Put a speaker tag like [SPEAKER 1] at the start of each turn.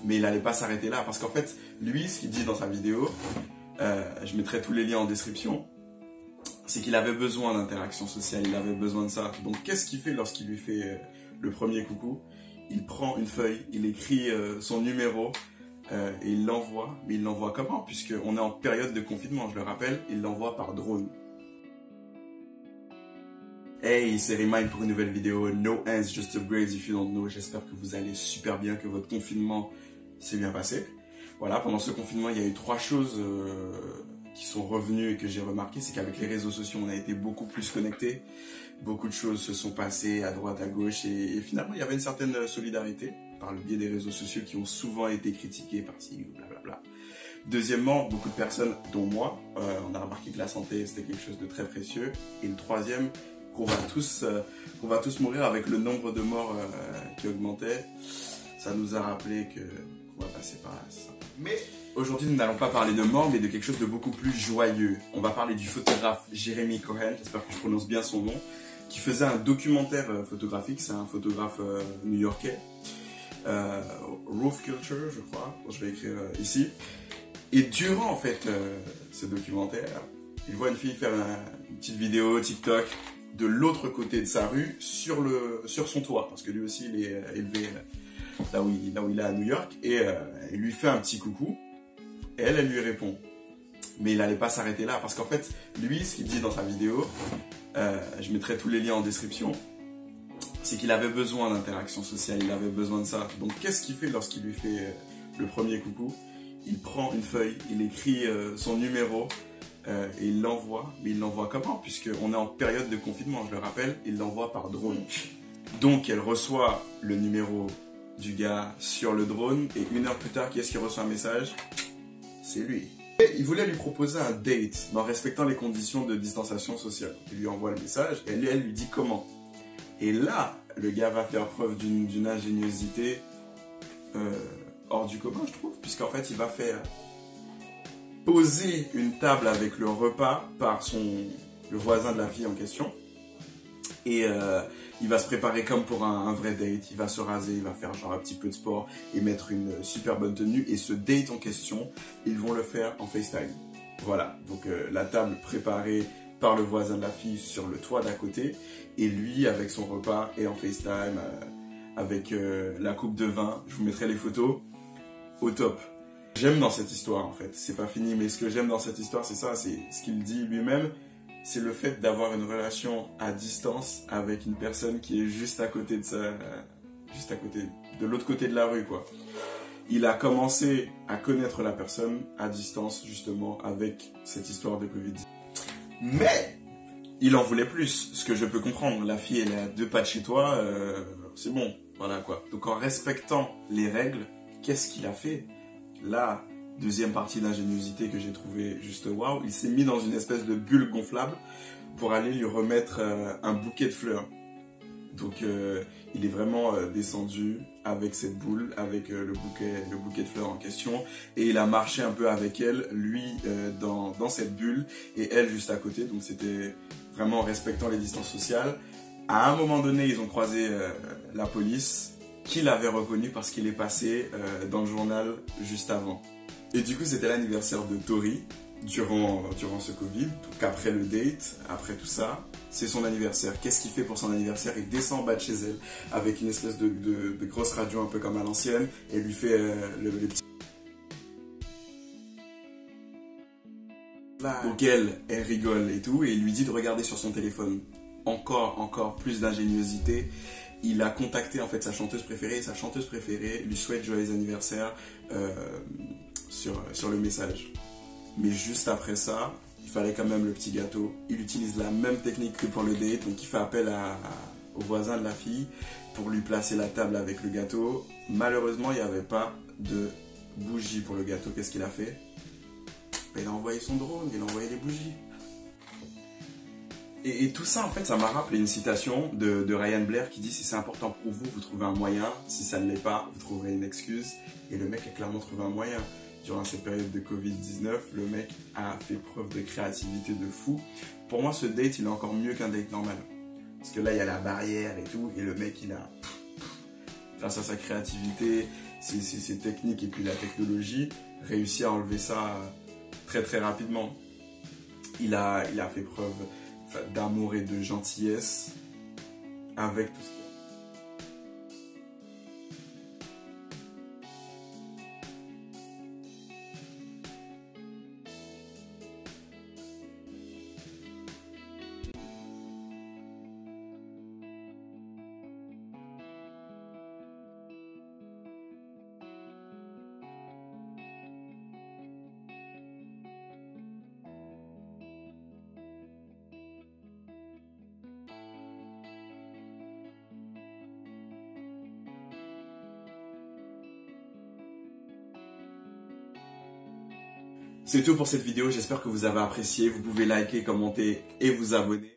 [SPEAKER 1] Mais il n'allait pas s'arrêter là, parce qu'en fait, lui, ce qu'il dit dans sa vidéo, je mettrai tous les liens en description, c'est qu'il avait besoin d'interaction sociale, il avait besoin de ça. Donc qu'est-ce qu'il fait lorsqu'il lui fait le premier coucou? Il prend une feuille, il écrit son numéro et il l'envoie. Mais il l'envoie comment? Puisqu'on est en période de confinement, je le rappelle, il l'envoie par drone. Hey, c'est Remind pour une nouvelle vidéo. No hands, just upgrades if you don't know. J'espère que vous allez super bien, que votre confinement s'est bien passé. Voilà, pendant ce confinement, il y a eu 3 choses qui sont revenues et que j'ai remarqué. C'est qu'avec les réseaux sociaux, on a été beaucoup plus connectés. Beaucoup de choses se sont passées à droite, à gauche. Et finalement, il y avait une certaine solidarité par le biais des réseaux sociaux qui ont souvent été critiqués par-ci, blablabla. Deuxièmement, beaucoup de personnes, dont moi, on a remarqué que la santé, c'était quelque chose de très précieux. Et le troisième, qu'on va tous mourir avec le nombre de morts qui augmentait. Ça nous a rappelé qu'on va passer par là. Mais aujourd'hui, nous n'allons pas parler de mort, mais de quelque chose de beaucoup plus joyeux. On va parler du photographe Jeremy Cohen, j'espère que je prononce bien son nom, qui faisait un documentaire photographique. C'est un photographe new-yorkais, Roof Culture, je crois. Je vais écrire ici. Et durant en fait ce documentaire, il voit une fille faire une petite vidéo TikTok de l'autre côté de sa rue sur son toit, parce que lui aussi il est élevé là où il est à New York, et il lui fait un petit coucou et elle lui répond. Mais il n'allait pas s'arrêter là, parce qu'en fait lui, ce qu'il dit dans sa vidéo, je mettrai tous les liens en description, c'est qu'il avait besoin d'interaction sociale, il avait besoin de ça. Donc qu'est-ce qu'il fait lorsqu'il lui fait le premier coucou? Il prend une feuille, il écrit son numéro et il l'envoie. Mais il l'envoie comment? Puisqu'on est en période de confinement, je le rappelle, il l'envoie par drone. Donc elle reçoit le numéro du gars sur le drone, et 1 heure plus tard, qui est-ce qui reçoit un message? C'est lui. Et il voulait lui proposer un date, mais en respectant les conditions de distanciation sociale. Il lui envoie le message, et elle lui dit comment. Et là, le gars va faire preuve d'une ingéniosité hors du commun, je trouve, puisqu'en fait, il va faire poser une table avec le repas par le voisin de la fille en question, et il va se préparer comme pour un vrai date. Il va se raser, il va faire genre un petit peu de sport et mettre une super bonne tenue, et ce date en question, ils vont le faire en FaceTime. Voilà, donc la table préparée par le voisin de la fille sur le toit d'à côté, et lui avec son repas et en FaceTime avec la coupe de vin. Je vous mettrai les photos au top. J'aime dans cette histoire en fait, c'est pas fini, mais ce que j'aime dans cette histoire, c'est ça, c'est ce qu'il dit lui-même, c'est le fait d'avoir une relation à distance avec une personne qui est juste à côté de l'autre côté de la rue, quoi. Il a commencé à connaître la personne à distance, justement, avec cette histoire de Covid. Mais il en voulait plus, ce que je peux comprendre. La fille, elle est à 2 pas de chez toi, c'est bon, voilà quoi. Donc en respectant les règles, qu'est-ce qu'il a fait? Là, deuxième partie d'ingéniosité que j'ai trouvé juste waouh, il s'est mis dans une espèce de bulle gonflable pour aller lui remettre un bouquet de fleurs. Donc il est vraiment descendu avec cette boule, avec le bouquet de fleurs en question, et il a marché un peu avec elle, lui dans cette bulle, et elle juste à côté. Donc c'était vraiment en respectant les distances sociales. À un moment donné, ils ont croisé la police, qui l'avait reconnu parce qu'il est passé dans le journal juste avant. Et du coup, c'était l'anniversaire de Tori durant ce Covid. Donc après le date, après tout ça, c'est son anniversaire. Qu'est-ce qu'il fait pour son anniversaire? Il descend en bas de chez elle avec une espèce de grosse radio un peu comme à l'ancienne, et lui fait le petit... Donc elle rigole et tout, et il lui dit de regarder sur son téléphone. Encore plus d'ingéniosité. Il a contacté en fait sa chanteuse préférée, et sa chanteuse préférée lui souhaite joyeux anniversaire sur le message. Mais juste après ça, il fallait quand même le petit gâteau. Il utilise la même technique que pour le date, donc il fait appel au voisin de la fille pour lui placer la table avec le gâteau. Malheureusement, il n'y avait pas de bougie pour le gâteau. Qu'est-ce qu'il a fait? Il a envoyé son drone, il a envoyé les bougies. Et tout ça, en fait, ça m'a rappelé une citation de Ryan Blair qui dit « Si c'est important pour vous, vous trouvez un moyen. Si ça ne l'est pas, vous trouverez une excuse. » Et le mec a clairement trouvé un moyen. Durant cette période de Covid-19, le mec a fait preuve de créativité de fou. Pour moi, ce date, il est encore mieux qu'un date normal. Parce que là, il y a la barrière et tout, et le mec, il a... Grâce à sa créativité, ses techniques et puis la technologie, réussit à enlever ça très très rapidement. Il a fait preuve d'amour et de gentillesse avec tout ce qu'il C'est tout pour cette vidéo, j'espère que vous avez apprécié. Vous pouvez liker, commenter et vous abonner.